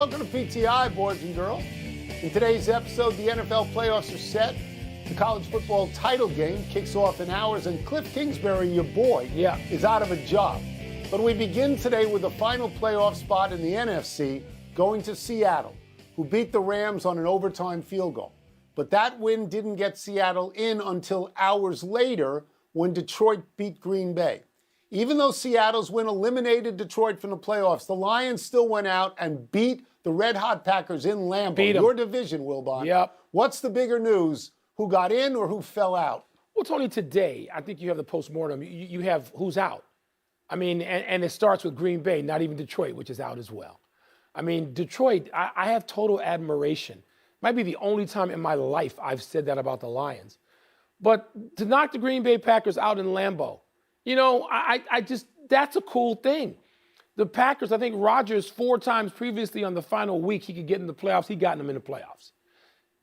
Welcome to PTI, boys and girls. In today's episode, the NFL playoffs are set. The college football title game kicks off in hours, and Cliff Kingsbury, your boy, is out of a job. But we begin today with the final playoff spot in the NFC, going to Seattle, who beat the Rams on an overtime field goal. But that win didn't get Seattle in until hours later when Detroit beat Green Bay. Even though Seattle's win eliminated Detroit from the playoffs, the Lions still went out and beat the red-hot Packers in Lambeau. Your division, Wilbon. Yep. What's the bigger news? Who got in or who fell out? Well, Tony, today, I think you have the postmortem. You have who's out. I mean, and it starts with Green Bay, not even Detroit, which is out as well. I mean, Detroit, I have total admiration. Might be the only time in my life I've said that about the Lions. But to knock the Green Bay Packers out in Lambeau, you know, I just, that's a cool thing. The Packers, I think Rodgers 4 times previously on the final week he could get in the playoffs, he got them in the playoffs.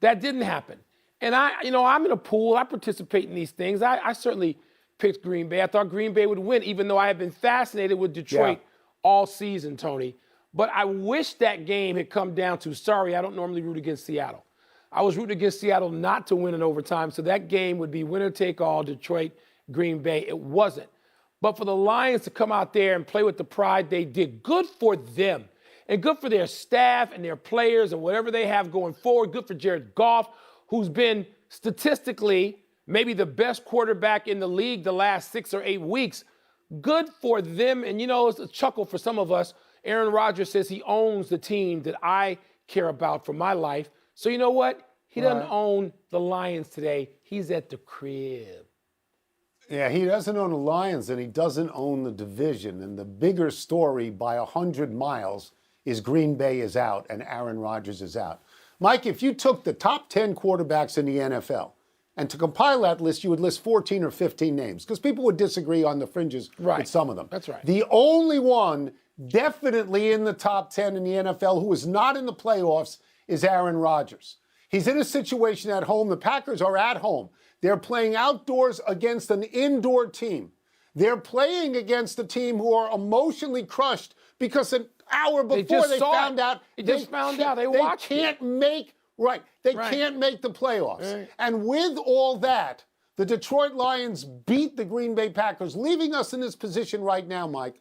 That didn't happen. And I'm in a pool, I participate in these things. I certainly picked Green Bay. I thought Green Bay would win, even though I have been fascinated with Detroit all season, Tony. But I wish that game had come down to, sorry, I don't normally root against Seattle. I was rooting against Seattle not to win in overtime, so that game would be winner take all, Detroit, Green Bay. It wasn't. But for the Lions to come out there and play with the pride they did, good for them. And good for their staff and their players and whatever they have going forward. Good for Jared Goff, who's been statistically maybe the best quarterback in the league the last 6 or 8 weeks. Good for them. And, you know, it's a chuckle for some of us. Aaron Rodgers says he owns the team that I care about for my life. So you know what? He doesn't own the Lions today. He's at the crib. Yeah, he doesn't own the Lions, and he doesn't own the division. And the bigger story by 100 miles is Green Bay is out and Aaron Rodgers is out. Mike, if you took the top 10 quarterbacks in the NFL, and to compile that list, you would list 14 or 15 names, because people would disagree on the fringes with some of them. That's right. The only one definitely in the top 10 in the NFL who is not in the playoffs is Aaron Rodgers. He's in a situation at home. The Packers are at home. They're playing outdoors against an indoor team. They're playing against a team who are emotionally crushed because an hour before they found out. They watched can't make can't make the playoffs. Right. And with all that, the Detroit Lions beat the Green Bay Packers, leaving us in this position right now, Mike.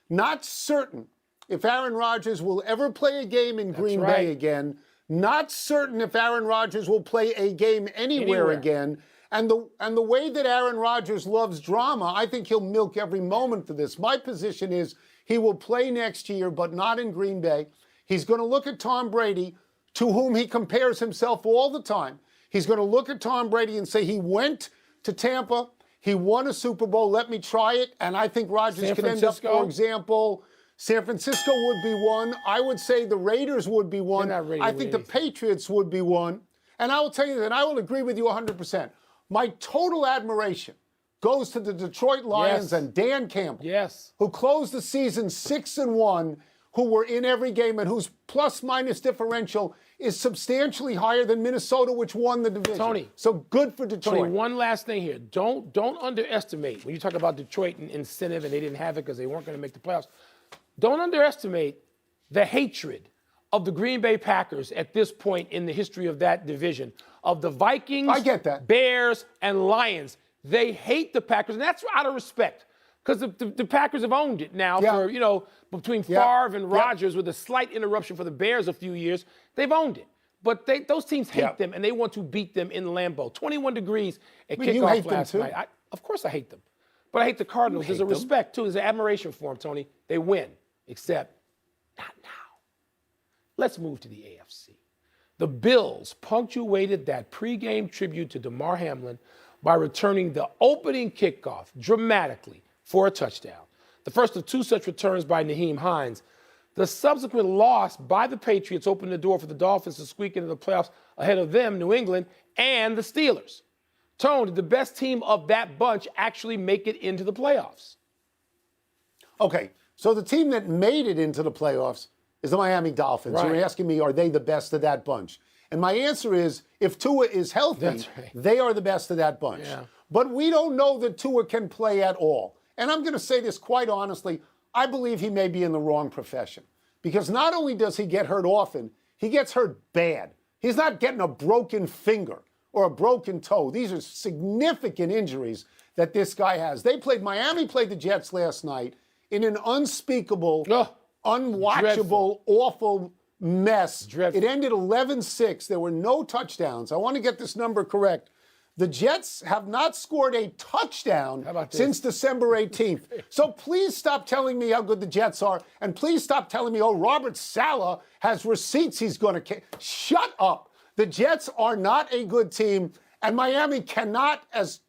Not certain if Aaron Rodgers will ever play a game in Green Bay again. Not certain if Aaron Rodgers will play a game anywhere again. And the way that Aaron Rodgers loves drama, I think he'll milk every moment for this. My position is he will play next year, but not in Green Bay. He's going to look at Tom Brady, to whom he compares himself all the time. He's going to look at Tom Brady and say he went to Tampa, he won a Super Bowl, let me try it. And I think Rodgers could end up, for example, San Francisco would be one. I would say the Raiders would be one. I think the Patriots would be one. And I will tell you that I will agree with you 100%. My total admiration goes to the Detroit Lions and Dan Campbell, who closed the season 6-1, who were in every game and whose plus-minus differential is substantially higher than Minnesota, which won the division. Tony. So good for Detroit. Tony, one last thing here. Don't underestimate, when you talk about Detroit and incentive and they didn't have it because they weren't going to make the playoffs, don't underestimate the hatred of the Green Bay Packers at this point in the history of that division, of the Vikings, I get that. Bears, and Lions. They hate the Packers, and that's out of respect, because the Packers have owned it now for, you know, between Favre and Rodgers, with a slight interruption for the Bears a few years. They've owned it. But those teams hate them, and they want to beat them in Lambeau. 21 degrees at kickoff last night. Of course I hate them. But I hate the Cardinals. There's a respect, too. There's an admiration for them, Tony. They win, except not now. Let's move to the AFC. The Bills punctuated that pregame tribute to Damar Hamlin by returning the opening kickoff dramatically for a touchdown. The first of 2 such returns by Nyheim Hines. The subsequent loss by the Patriots opened the door for the Dolphins to squeak into the playoffs ahead of them, New England, and the Steelers. Tone, did the best team of that bunch actually make it into the playoffs? Okay, so the team that made it into the playoffs is the Miami Dolphins. You're asking me, are they the best of that bunch? And my answer is, if Tua is healthy, they are the best of that bunch. But we don't know that Tua can play at all. And I'm going to say this quite honestly, I believe he may be in the wrong profession. because not only does he get hurt often, he gets hurt bad. He's not getting a broken finger or a broken toe. These are significant injuries that this guy has. Miami played the Jets last night in an unspeakable, unwatchable, dreadful. awful mess. Dreadful. It ended 11-6. There were no touchdowns. I want to get this number correct. The Jets have not scored a touchdown since December 18th. So please stop telling me how good the Jets are, and please stop telling me, oh, Robert Saleh has receipts he's going to... Shut up. The Jets are not a good team, and Miami cannot, as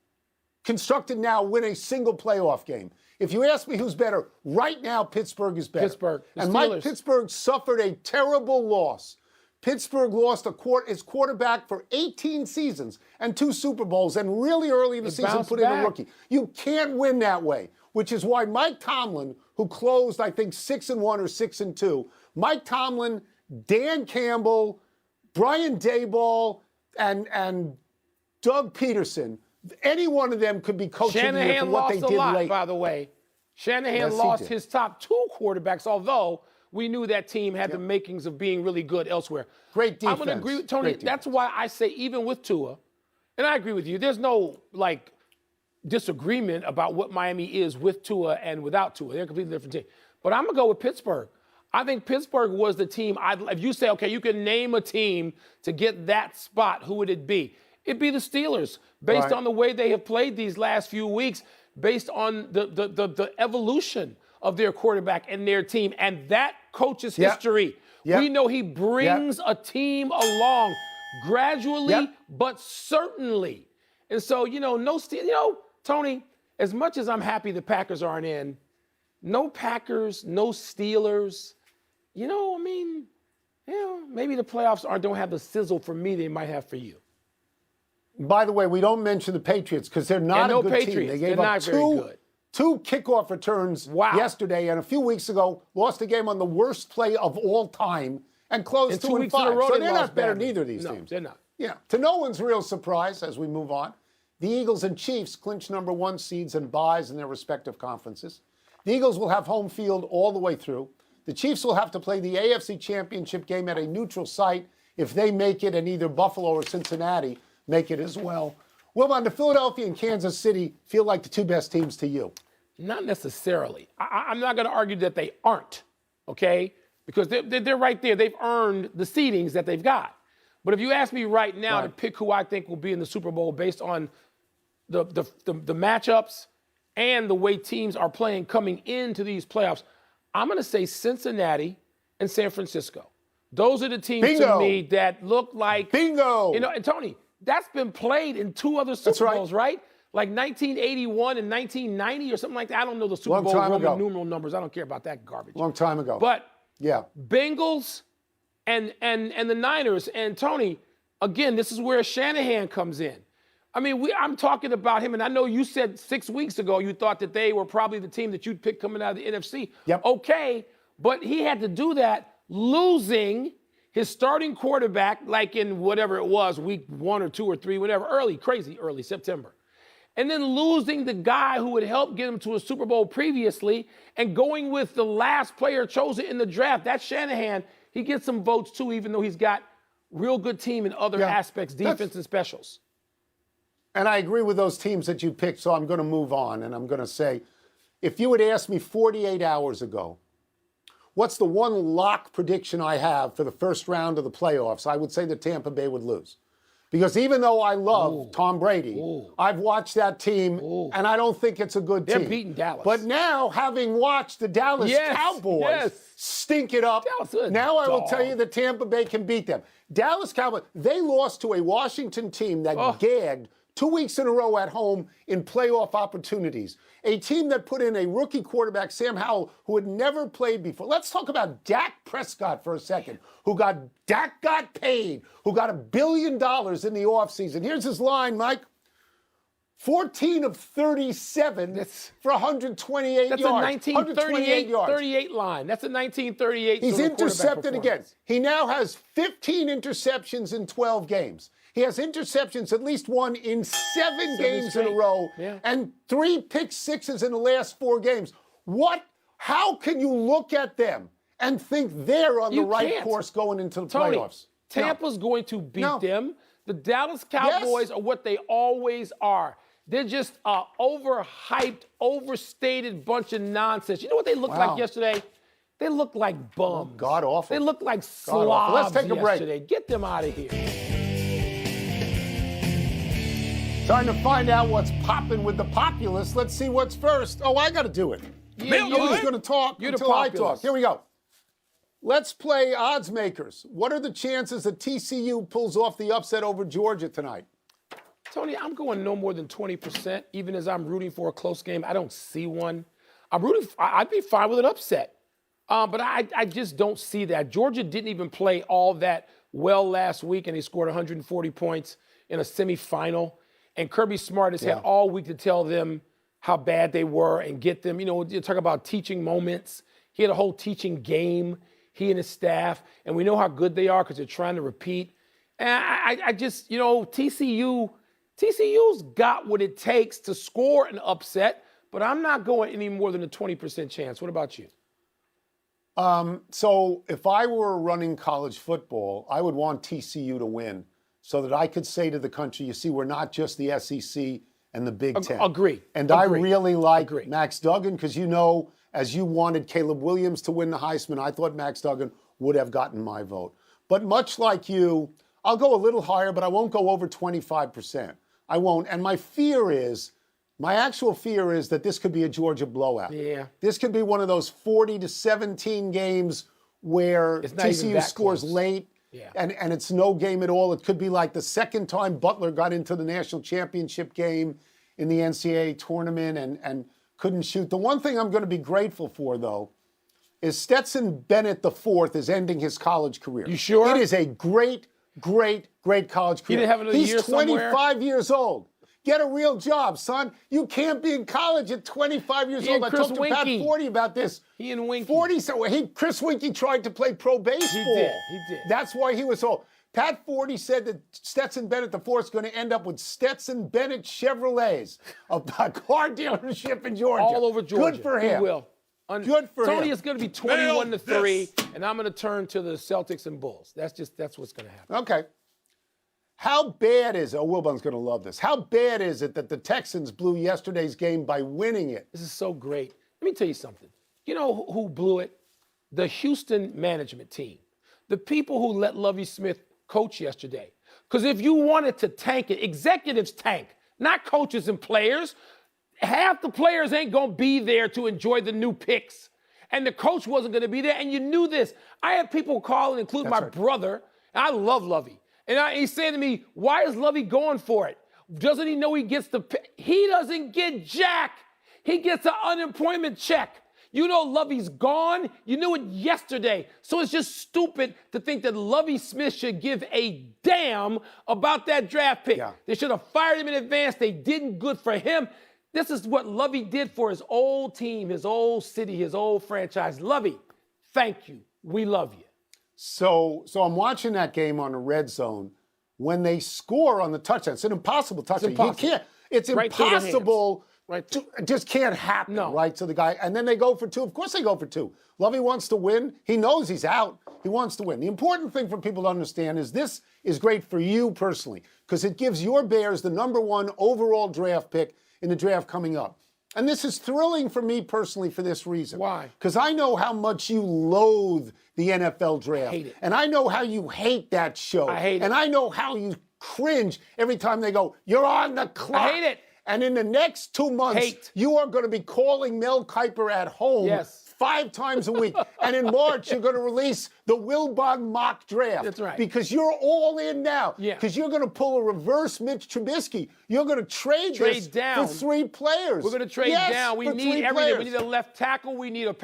constructed now, win a single playoff game. If you ask me who's better, right now Pittsburgh is better. Pittsburgh. And Mike, Pittsburgh suffered a terrible loss. Pittsburgh lost his quarterback for 18 seasons and 2 Super Bowls, and really early in the season put in a rookie. You can't win that way, which is why Mike Tomlin, who closed, I think, 6-1 or 6-2, Mike Tomlin, Dan Campbell, Brian Daboll, and Doug Peterson, any one of them could be coaching Shanahan for what they did lost a lot, late. by the way. Shanahan lost his top 2 quarterbacks, although we knew that team had the makings of being really good elsewhere. Great defense. I'm going to agree with Tony. That's why I say even with Tua, and I agree with you, there's no, disagreement about what Miami is with Tua and without Tua. They're a completely different team. But I'm going to go with Pittsburgh. I think Pittsburgh was the team. If you say, okay, you can name a team to get that spot, who would it be? It'd be the Steelers, based on the way they have played these last few weeks, based on the evolution of their quarterback and their team, and that coach's history. We know he brings a team along gradually, but certainly. And so, Tony, as much as I'm happy the Packers aren't in, no Packers, no Steelers, maybe the playoffs don't have the sizzle for me they might have for you. By the way, we don't mention the Patriots because they're not a good team. They gave up two kickoff returns yesterday, and a few weeks ago lost a game on the worst play of all time and closed 2-5. So they're not better than either of these teams. They're not. Yeah. To no one's real surprise, as we move on, the Eagles and Chiefs clinch number 1 seeds and byes in their respective conferences. The Eagles will have home field all the way through. The Chiefs will have to play the AFC Championship game at a neutral site if they make it, and either Buffalo or Cincinnati make it as well. Wilbon, do Philadelphia and Kansas City feel like the 2 best teams to you? Not necessarily. I'm not going to argue that they aren't, okay? Because they're right there. They've earned the seedings that they've got. But if you ask me right now to pick who I think will be in the Super Bowl based on the matchups and the way teams are playing coming into these playoffs, I'm going to say Cincinnati and San Francisco. Those are the teams to me that look like... Bingo! And Tony, that's been played in 2 other Super Bowls, right? Like 1981 and 1990 or something like that. I don't know the Super Bowl Roman numeral numbers. I don't care about that garbage. Long time ago. But Bengals and the Niners, and Tony, again, this is where Shanahan comes in. I mean, I'm talking about him, and I know you said 6 weeks ago you thought that they were probably the team that you'd pick coming out of the NFC. Okay, but he had to do that losing his starting quarterback like in whatever it was, week 1 or 2 or 3, whatever, crazy early, September. And then losing the guy who would help get him to a Super Bowl previously and going with the last player chosen in the draft. That's Shanahan. He gets some votes too, even though he's got real good team in other aspects, defense and specials. And I agree with those teams that you picked, so I'm going to move on. And I'm going to say, if you had asked me 48 hours ago, what's the one lock prediction I have for the first round of the playoffs, I would say that Tampa Bay would lose. Because even though I love Tom Brady, I've watched that team, and I don't think it's a good team. They're beating Dallas. But now, having watched the Dallas Cowboys stink it up, now I will tell you that Tampa Bay can beat them. Dallas Cowboys, they lost to a Washington team that gagged 2 weeks in a row at home in playoff opportunities. A team that put in a rookie quarterback, Sam Howell, who had never played before. Let's talk about Dak Prescott for a second, Dak got paid, who got $1 billion in the offseason. Here's his line, Mike. 14 of 37 for 128 yards. That's a 1938 line. That's a 1938. He's intercepted again. He now has 15 interceptions in 12 games. He has interceptions, at least one, in 7 games in a row, and 3 pick sixes in the last 4 games. How can you look at them and think they're on the You right can't. course going into the Tony, playoffs. Tampa's going to beat No. them. The Dallas Cowboys are what they always are. They're just an overhyped, overstated bunch of nonsense. You know what they looked like yesterday? They looked like bums. God awful. They looked like slobs Let's take a break. yesterday. Get them out of here. Time to find out what's popping with the populace. Let's see what's first. Oh, I got to do it. Yeah, Nobody's going to talk You're the until I populace. talk. Here we go. Let's play odds makers. What are the chances that TCU pulls off the upset over Georgia tonight? Tony, I'm going no more than 20%, even as I'm rooting for a close game. I don't see one. I'd be fine with an upset. But I just don't see that. Georgia didn't even play all that well last week, and they scored 140 points in a semifinal. And Kirby Smart has had all week to tell them how bad they were and get them. You know, you talk about teaching moments. He had a whole teaching game, he and his staff. And we know how good they are because they're trying to repeat. And I just, you know, TCU's got what it takes to score an upset, but I'm not going any more than a 20% chance. What about you? So if I were running college football, I would want TCU to win so that I could say to the country, you see, we're not just the SEC and the Big Ten. Agree. And I really like Max Duggan because, you know, as you wanted Caleb Williams to win the Heisman, I thought Max Duggan would have gotten my vote. But much like you, I'll go a little higher, but I won't go over 25%. I won't. And my actual fear is that this could be a Georgia blowout. Yeah. This could be one of those 40-17 games where TCU scores late and it's no game at all. It could be like the second time Butler got into the national championship game in the NCAA tournament and couldn't shoot. The one thing I'm going to be grateful for, though, is Stetson Bennett IV is ending his college career. You sure? It is a great college career. He didn't have another year somewhere? He's 25 years old. Get a real job, son. You can't be in college at 25 years old. I talked to Pat Forty about this. He and Winky. Chris Winky tried to play pro baseball. He did. That's why he was old. Pat Forty said that Stetson Bennett IV is going to end up with Stetson Bennett Chevrolets, a car dealership in Georgia. All over Georgia. Good for him. He will. Good for him. Tony, it's going to be 21-3, and I'm going to turn to the Celtics and Bulls. That's what's going to happen. Okay. How bad is it? Oh, Wilbon's going to love this. How bad is it that the Texans blew yesterday's game by winning it? This is so great. Let me tell you something. You know who blew it? The Houston management team. The people who let Lovie Smith coach yesterday. Because if you wanted to tank it, executives tank, not coaches and players. Half the players ain't going to be there to enjoy the new picks. And the coach wasn't going to be there, and you knew this. I had people calling, including my brother, and I love Lovie. And he's saying to me, why is Lovie going for it? Doesn't he know he gets the pick? He doesn't get jack. He gets an unemployment check. You know Lovie's gone. You knew it yesterday. So it's just stupid to think that Lovie Smith should give a damn about that draft pick. Yeah. They should have fired him in advance. They didn't. Good for him. This is what Lovie did for his old team, his old city, his old franchise. Lovie, thank you. We love you. So I'm watching that game on the red zone. When they score on the touchdown, it's an impossible touchdown. It's impossible. It just can't happen, right, to the guy. And then they go for two. Of course they go for two. Lovie wants to win. He knows he's out. He wants to win. The important thing for people to understand is this is great for you personally because it gives your Bears the #1 overall draft pick in the draft coming up. And this is thrilling for me personally for this reason. Why? Because I know how much you loathe the NFL draft. I hate it. And I know how you hate that show. I hate it. And I know how you cringe every time they go, you're on the clock. I hate it. And in the next 2 months, you are going to be calling Mel Kiper at home 5 times a week. And in March, you're going to release the Wilbon mock draft. That's right. Because you're all in now. Yeah. Because you're going to pull a reverse Mitch Trubisky. You're going to trade this down for 3 players. We're going to trade down. We need everything. Players. We need a left tackle. We need an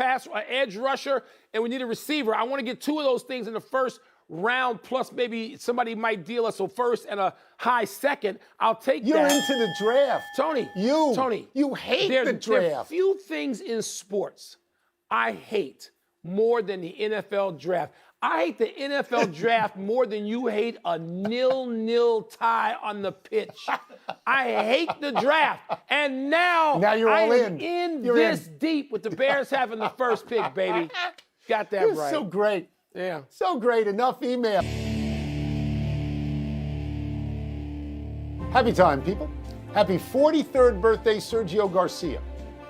edge rusher. And we need a receiver. I want to get 2 of those things in the first round, plus maybe somebody might deal us a first and a high second. I'll take that. You're into the draft. Tony, you hate the draft. There are few things in sports I hate more than the NFL draft. I hate the NFL draft more than you hate a 0-0 tie on the pitch. I hate the draft. And now you're all in. You're this deep with the Bears having the first pick, baby. Got that It was right. so great. Yeah. So great. Enough email. Happy time, people. Happy 43rd birthday, Sergio Garcia.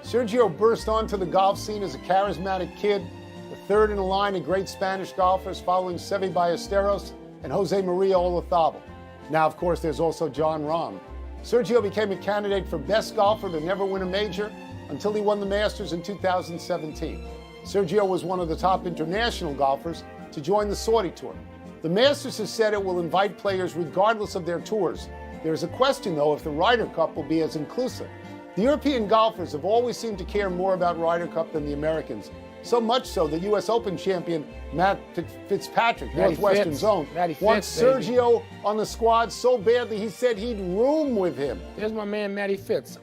Sergio burst onto the golf scene as a charismatic kid, the third in a line of great Spanish golfers following Seve Ballesteros and Jose Maria Olazabal. Now, of course, there's also Jon Rahm. Sergio became a candidate for best golfer to never win a major until he won the Masters in 2017. Sergio was one of the top international golfers to join the Saudi Tour. The Masters has said it will invite players regardless of their tours. There is a question, though, if the Ryder Cup will be as inclusive. The European golfers have always seemed to care more about Ryder Cup than the Americans. So much so that U.S. Open champion Matt Fitzpatrick, Northwestern Zone, wants Sergio on the squad so badly he said he'd room with him. There's my man, Matty Fitz.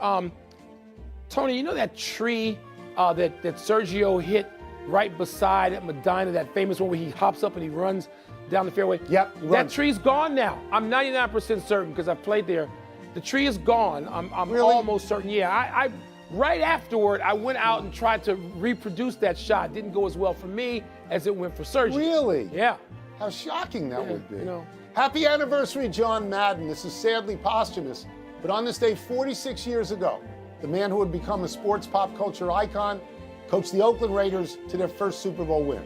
Tony, you know that tree that Sergio hit right beside at Medina, that famous one where he hops up and he runs down the fairway? Yep. That tree's gone now. I'm 99% certain because I've played there. The tree is gone. I'm Really? almost certain. Yeah, I right afterward, I went out and tried to reproduce that shot. Didn't go as well for me as it went for Sergio. Really? Yeah. How shocking that would be. You know. Happy anniversary, John Madden. This is sadly posthumous, but on this day 46 years ago, the man who would become a sports pop culture icon coached the Oakland Raiders to their first Super Bowl win.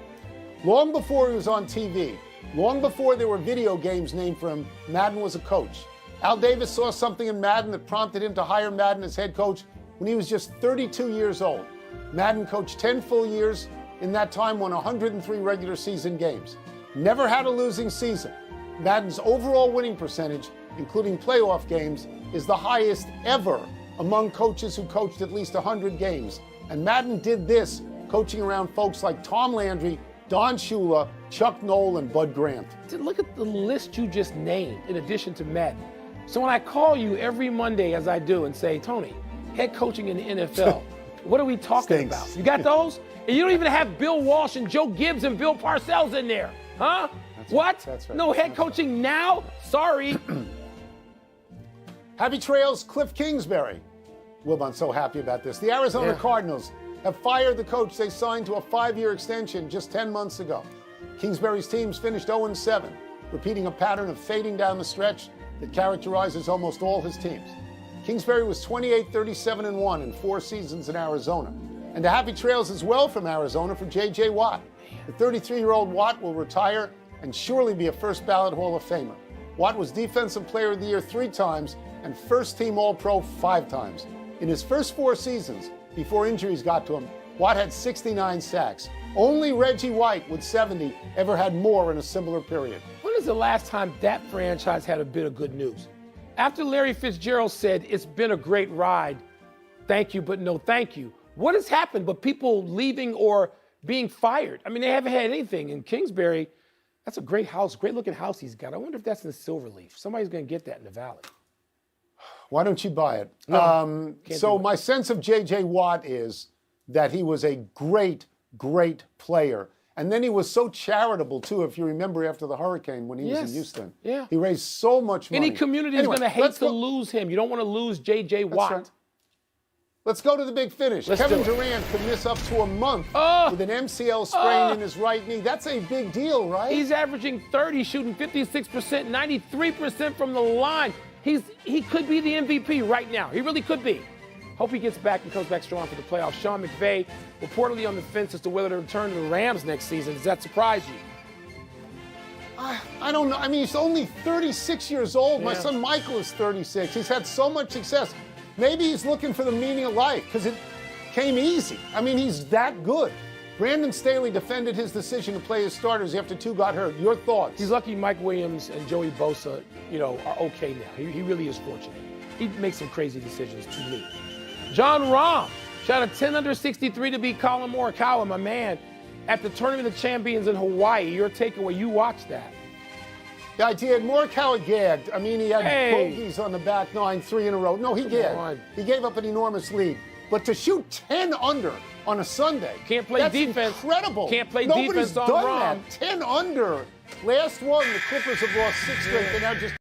Long before he was on TV, long before there were video games named for him, Madden was a coach. Al Davis saw something in Madden that prompted him to hire Madden as head coach when he was just 32 years old. Madden coached 10 full years. In that time, won 103 regular season games. Never had a losing season. Madden's overall winning percentage, including playoff games, is the highest ever among coaches who coached at least 100 games. And Madden did this, coaching around folks like Tom Landry, Don Shula, Chuck Noll, and Bud Grant. Look at the list you just named in addition to Madden. So when I call you every Monday, as I do, and say, Tony, head coaching in the NFL, what are we talking about? You got those? And you don't even have Bill Walsh and Joe Gibbs and Bill Parcells in there, huh? What? That's right. No head coaching now? Sorry. Happy trails, Cliff Kingsbury. Wilbon, so happy about this. The Arizona Cardinals have fired the coach they signed to a 5-year extension just 10 months ago. Kingsbury's teams finished 0-7, repeating a pattern of fading down the stretch that characterizes almost all his teams. Kingsbury was 28-37-1 in 4 seasons in Arizona. And a happy trails as well from Arizona for J.J. Watt. The 33-year-old Watt will retire and surely be a first-ballot Hall of Famer. Watt was Defensive Player of the Year 3 times and first-team All-Pro 5 times. In his first 4 seasons, before injuries got to him, Watt had 69 sacks. Only Reggie White, with 70, ever had more in a similar period. When is the last time that franchise had a bit of good news? After Larry Fitzgerald said, it's been a great ride, thank you, but no thank you. What has happened but people leaving or being fired? I mean, they haven't had anything. And Kingsbury, that's a great house, great looking house he's got. I wonder if that's in Silverleaf. Somebody's going to get that in the Valley. Why don't you buy it? No, so my sense of J.J. Watt is that he was a great, great player. And then he was so charitable, too, if you remember after the hurricane when he was in Houston. Yeah. He raised so much money. Any community is going to hate to lose him. You don't want to lose J.J. Watt. Right. Let's go to the big finish. Kevin Durant could miss up to a month with an MCL sprain in his right knee. That's a big deal, right? He's averaging 30, shooting 56%, 93% from the line. He could be the MVP right now. He really could be. Hope he gets back and comes back strong for the playoffs. Sean McVay reportedly on the fence as to whether to return to the Rams next season. Does that surprise you? I don't know. I mean, he's only 36 years old. My son Michael is 36. He's had so much success. Maybe he's looking for the meaning of life because it came easy. I mean, he's that good. Brandon Staley defended his decision to play his starters after 2 got hurt. Your thoughts? He's lucky Mike Williams and Joey Bosa, are okay now. He really is fortunate. He makes some crazy decisions to me. John Rahm shot a 10 under 63 to beat Colin Morikawa, my man, at the Tournament of Champions in Hawaii. Your takeaway, you watched that. Yeah, I did. Morikawa gagged. I mean, he had bogeys on the back 9, 3 in a row. No, he gagged. He gave up an enormous lead. But to shoot 10 under on a Sunday, can't play defense. That's incredible. Can't play Nobody's defense on done Rahm. that. 10 under. Last one, the Clippers have lost 6 straight. They're now just